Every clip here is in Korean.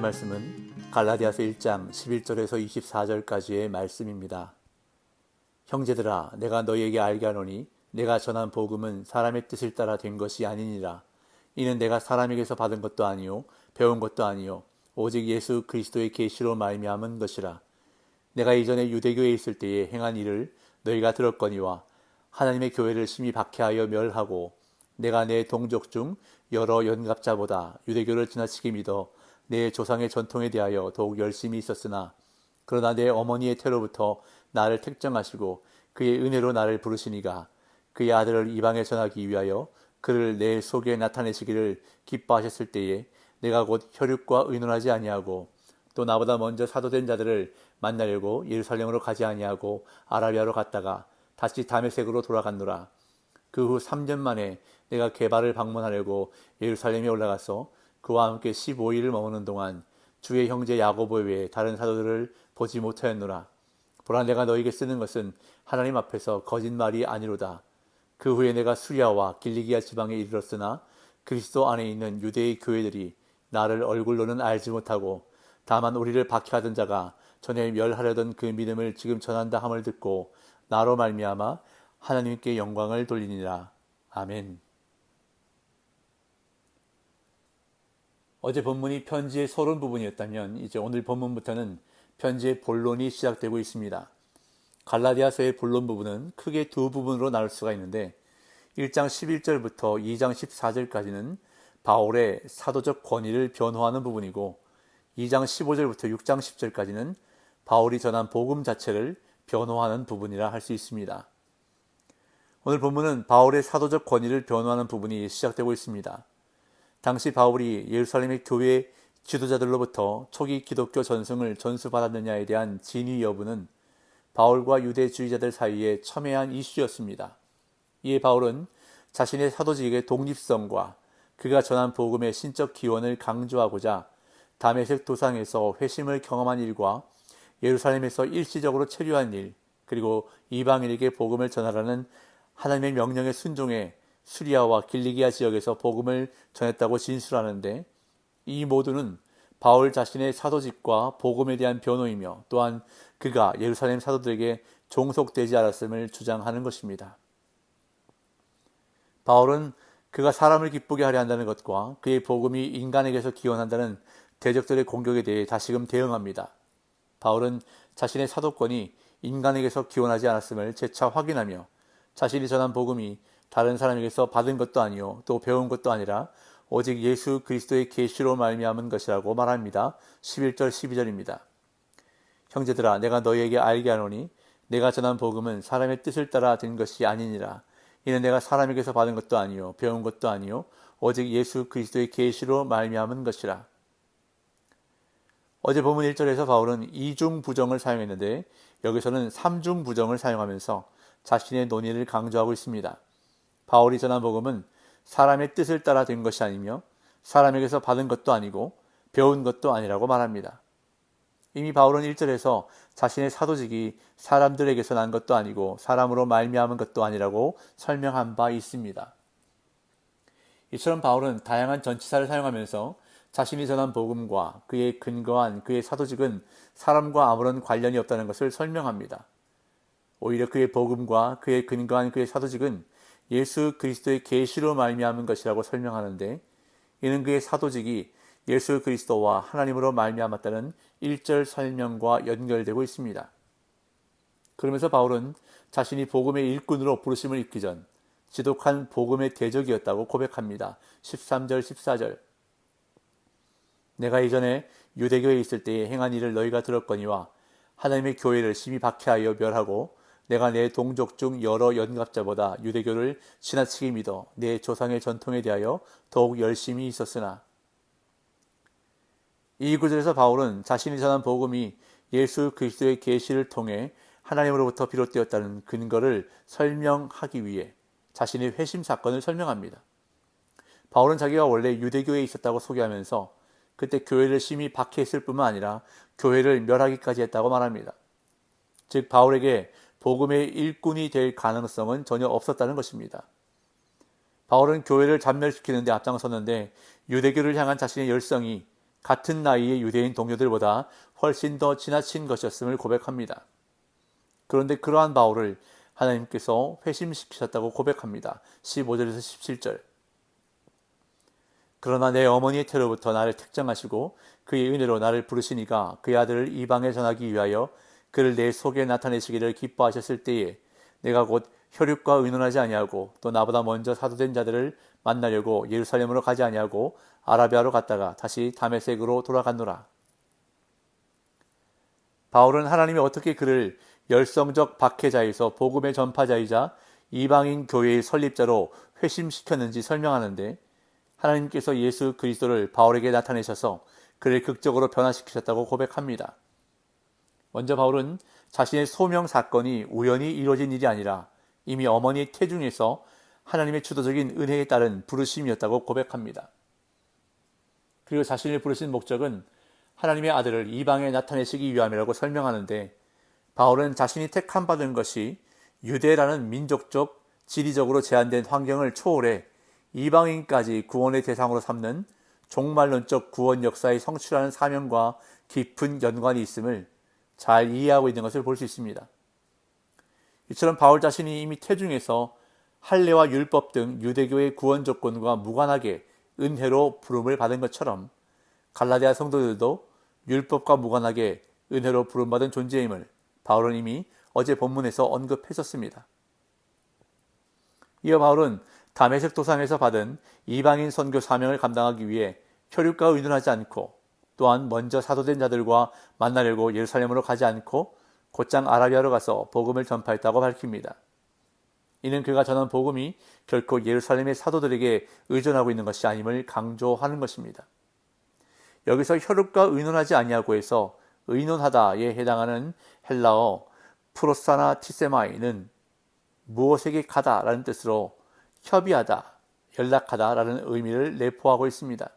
말씀은 갈라디아서 1장 11절에서 24절까지의 말씀입니다. 형제들아, 내가 너희에게 알게 하노니 내가 전한 복음은 사람의 뜻을 따라 된 것이 아니니라. 이는 내가 사람에게서 받은 것도 아니요 배운 것도 아니요 오직 예수 그리스도의 계시로 말미암은 것이라. 내가 이전에 유대교에 있을 때에 행한 일을 너희가 들었거니와 하나님의 교회를 심히 박해하여 멸하고 내가 내 동족 중 여러 연갑자보다 유대교를 지나치게 믿어 내 조상의 전통에 대하여 더욱 열심히 있었으나 그러나 내 어머니의 태로부터 나를 택정하시고 그의 은혜로 나를 부르시니가 그의 아들을 이방에 전하기 위하여 그를 내 속에 나타내시기를 기뻐하셨을 때에 내가 곧 혈육과 의논하지 아니하고 또 나보다 먼저 사도된 자들을 만나려고 예루살렘으로 가지 아니하고 아라비아로 갔다가 다시 다메섹으로 돌아갔노라. 그 후 3년 만에 내가 게바를 방문하려고 예루살렘에 올라가서 그와 함께 15일을 머무는 동안 주의 형제 야고보 외에 다른 사도들을 보지 못하였노라. 보라, 내가 너에게 쓰는 것은 하나님 앞에서 거짓말이 아니로다. 그 후에 내가 수리아와 길리기아 지방에 이르렀으나 그리스도 안에 있는 유대의 교회들이 나를 얼굴로는 알지 못하고 다만 우리를 박해하던 자가 전에 멸하려던 그 믿음을 지금 전한다 함을 듣고 나로 말미암아 하나님께 영광을 돌리니라. 아멘. 어제 본문이 편지의 서론 부분이었다면 이제 오늘 본문부터는 편지의 본론이 시작되고 있습니다. 갈라디아서의 본론 부분은 크게 두 부분으로 나눌 수가 있는데 1장 11절부터 2장 14절까지는 바울의 사도적 권위를 변호하는 부분이고 2장 15절부터 6장 10절까지는 바울이 전한 복음 자체를 변호하는 부분이라 할 수 있습니다. 오늘 본문은 바울의 사도적 권위를 변호하는 부분이 시작되고 있습니다. 당시 바울이 예루살렘의 교회 지도자들로부터 초기 기독교 전승을 전수받았느냐에 대한 진위 여부는 바울과 유대주의자들 사이에 첨예한 이슈였습니다. 이에 바울은 자신의 사도직의 독립성과 그가 전한 복음의 신적 기원을 강조하고자 다메섹 도상에서 회심을 경험한 일과 예루살렘에서 일시적으로 체류한 일, 그리고 이방인에게 복음을 전하라는 하나님의 명령에 순종해 수리아와 길리기아 지역에서 복음을 전했다고 진술하는데 이 모두는 바울 자신의 사도직과 복음에 대한 변호이며 또한 그가 예루살렘 사도들에게 종속되지 않았음을 주장하는 것입니다. 바울은 그가 사람을 기쁘게 하려 한다는 것과 그의 복음이 인간에게서 기원한다는 대적들의 공격에 대해 다시금 대응합니다. 바울은 자신의 사도권이 인간에게서 기원하지 않았음을 재차 확인하며 자신이 전한 복음이 다른 사람에게서 받은 것도 아니요 또 배운 것도 아니라 오직 예수 그리스도의 계시로 말미암은 것이라고 말합니다. 11절 12절입니다. 형제들아, 내가 너희에게 알게 하노니 내가 전한 복음은 사람의 뜻을 따라 된 것이 아니니라. 이는 내가 사람에게서 받은 것도 아니요 배운 것도 아니요 오직 예수 그리스도의 계시로 말미암은 것이라. 어제 본문 1절에서 바울은 이중 부정을 사용했는데 여기서는 삼중 부정을 사용하면서 자신의 논의를 강조하고 있습니다. 바울이 전한 복음은 사람의 뜻을 따라 된 것이 아니며 사람에게서 받은 것도 아니고 배운 것도 아니라고 말합니다. 이미 바울은 1절에서 자신의 사도직이 사람들에게서 난 것도 아니고 사람으로 말미암은 것도 아니라고 설명한 바 있습니다. 이처럼 바울은 다양한 전치사를 사용하면서 자신이 전한 복음과 그의 근거한 그의 사도직은 사람과 아무런 관련이 없다는 것을 설명합니다. 오히려 그의 복음과 그의 근거한 그의 사도직은 예수 그리스도의 계시로 말미암은 것이라고 설명하는데 이는 그의 사도직이 예수 그리스도와 하나님으로 말미암았다는 1절 설명과 연결되고 있습니다. 그러면서 바울은 자신이 복음의 일꾼으로 부르심을 입기 전 지독한 복음의 대적이었다고 고백합니다. 13절 14절. 내가 이전에 유대교에 있을 때에 행한 일을 너희가 들었거니와 하나님의 교회를 심히 박해하여 멸하고 내가 내 동족 중 여러 연갑자보다 유대교를 지나치게 믿어 내 조상의 전통에 대하여 더욱 열심히 있었으나. 이 구절에서 바울은 자신이 전한 복음이 예수 그리스도의 계시를 통해 하나님으로부터 비롯되었다는 근거를 설명하기 위해 자신의 회심 사건을 설명합니다. 바울은 자기가 원래 유대교에 있었다고 소개하면서 그때 교회를 심히 박해했을 뿐만 아니라 교회를 멸하기까지 했다고 말합니다. 즉 바울에게 복음의 일꾼이 될 가능성은 전혀 없었다는 것입니다. 바울은 교회를 잔멸시키는 데 앞장섰는데 유대교를 향한 자신의 열성이 같은 나이의 유대인 동료들보다 훨씬 더 지나친 것이었음을 고백합니다. 그런데 그러한 바울을 하나님께서 회심시키셨다고 고백합니다. 15절에서 17절. 그러나 내 어머니의 태로부터 나를 택정하시고 그의 은혜로 나를 부르시니가 그의 아들을 이방에 전하기 위하여 그를 내 속에 나타내시기를 기뻐하셨을 때에 내가 곧 혈육과 의논하지 아니하고 또 나보다 먼저 사도된 자들을 만나려고 예루살렘으로 가지 아니하고 아라비아로 갔다가 다시 다메섹으로 돌아갔노라. 바울은 하나님이 어떻게 그를 열성적 박해자에서 복음의 전파자이자 이방인 교회의 설립자로 회심시켰는지 설명하는데, 하나님께서 예수 그리스도를 바울에게 나타내셔서 그를 극적으로 변화시키셨다고 고백합니다. 먼저 바울은 자신의 소명 사건이 우연히 이루어진 일이 아니라 이미 어머니의 태중에서 하나님의 주도적인 은혜에 따른 부르심이었다고 고백합니다. 그리고 자신을 부르신 목적은 하나님의 아들을 이방에 나타내시기 위함이라고 설명하는데, 바울은 자신이 택함받은 것이 유대라는 민족적, 지리적으로 제한된 환경을 초월해 이방인까지 구원의 대상으로 삼는 종말론적 구원 역사의 성취라는 사명과 깊은 연관이 있음을 잘 이해하고 있는 것을 볼 수 있습니다. 이처럼 바울 자신이 이미 태중에서 할례와 율법 등 유대교의 구원 조건과 무관하게 은혜로 부름을 받은 것처럼 갈라디아 성도들도 율법과 무관하게 은혜로 부름받은 존재임을 바울은 이미 어제 본문에서 언급했었습니다. 이어 바울은 다메섹 도상에서 받은 이방인 선교 사명을 감당하기 위해 혈육과 의논하지 않고, 또한 먼저 사도된 자들과 만나려고 예루살렘으로 가지 않고 곧장 아라비아로 가서 복음을 전파했다고 밝힙니다. 이는 그가 전한 복음이 결코 예루살렘의 사도들에게 의존하고 있는 것이 아님을 강조하는 것입니다. 여기서 혈육과 의논하지 아니하고 해서 의논하다에 해당하는 헬라어 프로사나티세마이는 무엇에게 가다라는 뜻으로 협의하다, 연락하다라는 의미를 내포하고 있습니다.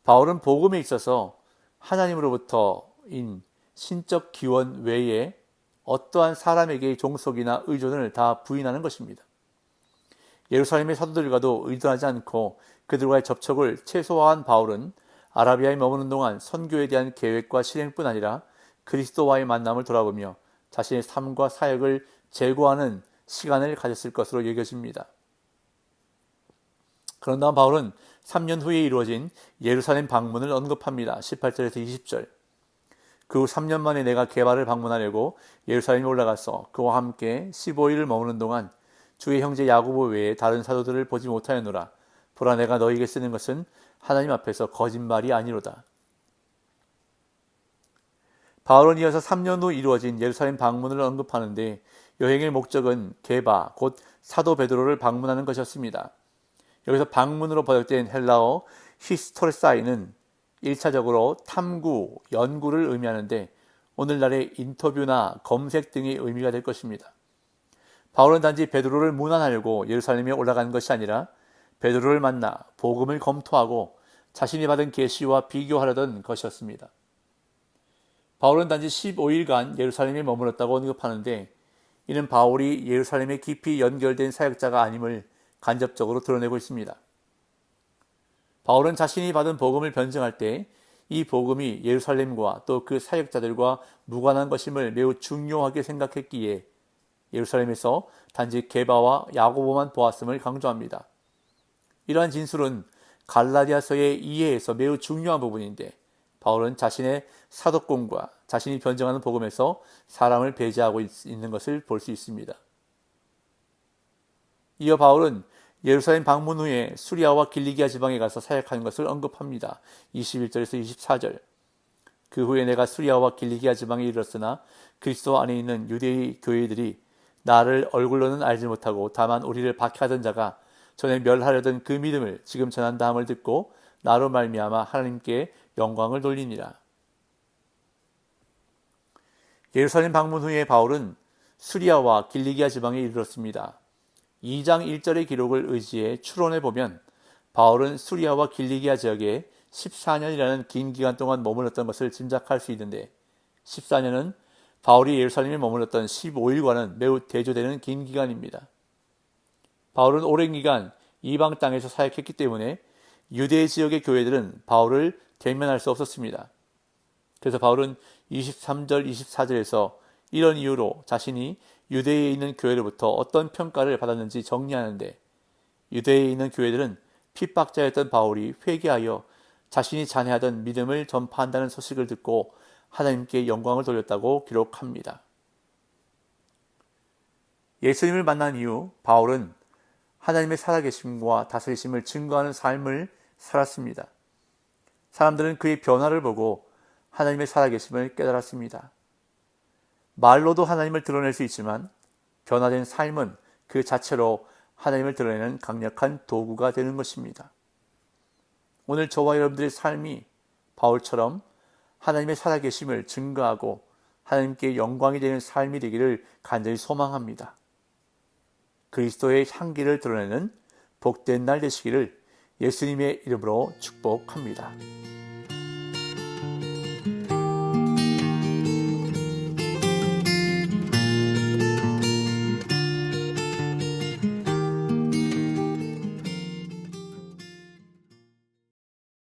바울은 복음에 있어서 하나님으로부터인 신적 기원 외에 어떠한 사람에게의 종속이나 의존을 다 부인하는 것입니다. 예루살렘의 사도들과도 의존하지 않고 그들과의 접촉을 최소화한 바울은 아라비아에 머무는 동안 선교에 대한 계획과 실행뿐 아니라 그리스도와의 만남을 돌아보며 자신의 삶과 사역을 재고하는 시간을 가졌을 것으로 여겨집니다. 그런 다음 바울은 3년 후에 이루어진 예루살렘 방문을 언급합니다. 18절에서 20절. 그 후 3년 만에 내가 게바를 방문하려고 예루살렘에 올라가서 그와 함께 15일을 머무는 동안 주의 형제 야고보 외에 다른 사도들을 보지 못하였노라. 보라, 내가 너희에게 쓰는 것은 하나님 앞에서 거짓말이 아니로다. 바울은 이어서 3년 후 이루어진 예루살렘 방문을 언급하는데, 여행의 목적은 게바, 곧 사도 베드로를 방문하는 것이었습니다. 여기서 방문으로 번역된 헬라어 히스토르사이는 1차적으로 탐구, 연구를 의미하는데 오늘날의 인터뷰나 검색 등의 의미가 될 것입니다. 바울은 단지 베드로를 문안하려고 예루살렘에 올라간 것이 아니라 베드로를 만나 복음을 검토하고 자신이 받은 계시와 비교하려던 것이었습니다. 바울은 단지 15일간 예루살렘에 머물렀다고 언급하는데, 이는 바울이 예루살렘에 깊이 연결된 사역자가 아님을 간접적으로 드러내고 있습니다. 바울은 자신이 받은 복음을 변증할 때 이 복음이 예루살렘과 또 그 사역자들과 무관한 것임을 매우 중요하게 생각했기에 예루살렘에서 단지 게바와 야고보만 보았음을 강조합니다. 이러한 진술은 갈라디아서의 이해에서 매우 중요한 부분인데, 바울은 자신의 사도권과 자신이 변증하는 복음에서 사람을 배제하고 있는 것을 볼 수 있습니다. 이어 바울은 예루살렘 방문 후에 수리아와 길리기아 지방에 가서 사역하는 것을 언급합니다. 21절에서 24절. 그 후에 내가 수리아와 길리기아 지방에 이르렀으나 그리스도 안에 있는 유대의 교회들이 나를 얼굴로는 알지 못하고 다만 우리를 박해하던 자가 전에 멸하려던 그 믿음을 지금 전한다 함을 듣고 나로 말미암아 하나님께 영광을 돌리니라. 예루살렘 방문 후에 바울은 수리아와 길리기아 지방에 이르렀습니다. 2장 1절의 기록을 의지해 추론해 보면 바울은 수리아와 길리기아 지역에 14년이라는 긴 기간 동안 머물렀던 것을 짐작할 수 있는데, 14년은 바울이 예루살렘에 머물렀던 15일과는 매우 대조되는 긴 기간입니다. 바울은 오랜 기간 이방 땅에서 사역했기 때문에 유대 지역의 교회들은 바울을 대면할 수 없었습니다. 그래서 바울은 23절, 24절에서 이런 이유로 자신이 유대에 있는 교회로부터 어떤 평가를 받았는지 정리하는데, 유대에 있는 교회들은 핍박자였던 바울이 회개하여 자신이 잔해하던 믿음을 전파한다는 소식을 듣고 하나님께 영광을 돌렸다고 기록합니다. 예수님을 만난 이후 바울은 하나님의 살아계심과 다스리심을 증거하는 삶을 살았습니다. 사람들은 그의 변화를 보고 하나님의 살아계심을 깨달았습니다. 말로도 하나님을 드러낼 수 있지만 변화된 삶은 그 자체로 하나님을 드러내는 강력한 도구가 되는 것입니다. 오늘 저와 여러분들의 삶이 바울처럼 하나님의 살아계심을 증거하고 하나님께 영광이 되는 삶이 되기를 간절히 소망합니다. 그리스도의 향기를 드러내는 복된 날 되시기를 예수님의 이름으로 축복합니다.